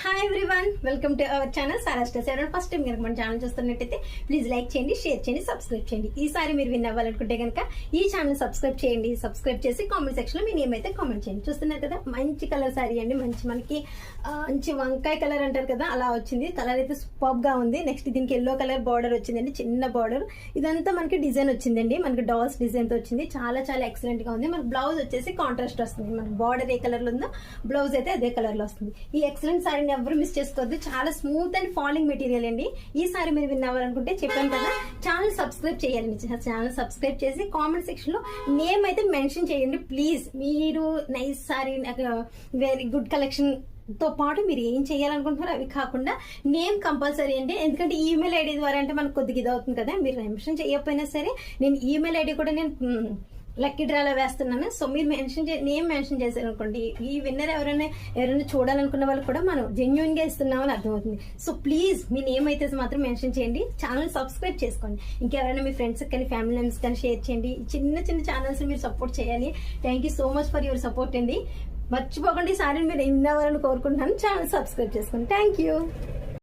Hi everyone, welcome to our channel సారాస్టా seven. First time కనుక మన ఛానల్ చూస్తున్నట్టయితే ప్లీజ్ లైక్ చేయండి, షేర్ చేయండి, సబ్స్క్రైబ్ చేయండి. ఈసారి మీరు విన్ అవ్వాలనుకుంటే కనుక ఈ ఛానల్ సబ్స్క్రైబ్ చేయండి. సబ్స్క్రైబ్ చేసి కామెంట్ సెక్షన్ లో మీ నేమ్ అయితే కామెంట్ చేయండి. చూస్తున్నారు కదా, మంచి కలర్ సారీ అండి. మనకి మంచి వంకాయ కలర్ అంటారు కదా, అలా వచ్చింది. కలర్ అయితే సూపర్ గా ఉంది. నెక్స్ట్ దీనికి ఎల్లో కలర్ బార్డర్ వచ్చిందండి, చిన్న బార్డర్. ఇదంతా మనకి డిజైన్ వచ్చిందండి, మనకి డాల్స్ డిజైన్ తో వచ్చింది. చాలా చాలా ఎక్సలెంట్ గా ఉంది. మనకి బ్లౌజ్ వచ్చేసి కాంట్రాస్ట్ వస్తుంది. మనకి బార్డర్ ఏ కలర్ లో ఉందో బ్లౌజ్ అయితే అదే కలర్ లో వస్తుంది. ఈ ఎక్సలెంట్ సారీ ఎవరు మిస్ చేసుకోవద్దు. చాలా స్మూత్ అండ్ ఫాలింగ్ మెటీరియల్ అండి. ఈసారి మీరు విన్ అవ్వాలనుకుంటే చెప్పాను కదా, ఛానల్ సబ్స్క్రైబ్ చేయాలండి. ఛానల్ సబ్స్క్రైబ్ చేసి కామెంట్ సెక్షన్ లో నేమ్ అయితే మెన్షన్ చేయండి ప్లీజ్. మీరు nice sorry, very good collection తో పాటు మీరు ఏం చేయాలనుకుంటున్నారో అవి కాకుండా నేమ్ కంపల్సరీ అండి. ఎందుకంటే ఈమెయిల్ ఐడి ద్వారా అంటే మనకు కొద్దిగా ఇది అవుతుంది కదా. మీరు మెన్షన్ చేయకపోయినా సరే నేను ఈమెయిల్ ఐడి కూడా నేను లక్కీ డ్రాలో వేస్తున్నాను. సో మీరు నేమ్ మెన్షన్ చేశారనుకోండి, ఈ విన్నర్ ఎవరైనా చూడాలనుకున్న వాళ్ళు కూడా మనం జెన్యున్ గా ఇస్తున్నామని అర్థమవుతుంది. సో ప్లీజ్ మీ నేమ్ అయితే మాత్రం మెన్షన్ చేయండి. ఛానల్ సబ్స్క్రైబ్ చేసుకోండి. ఇంకెవరైనా మీ ఫ్రెండ్స్ కానీ ఫ్యామిలీ మెంబర్స్ కానీ షేర్ చేయండి. చిన్న చిన్న ఛానల్స్ మీరు సపోర్ట్ చేయాలి. Thank you so much for your support అండి. మర్చిపోకండి, ఈసారి మీరు విన్ అవ్వాలని కోరుకుంటున్నాను. ఛానల్ సబ్స్క్రైబ్ చేసుకోండి. Thank you.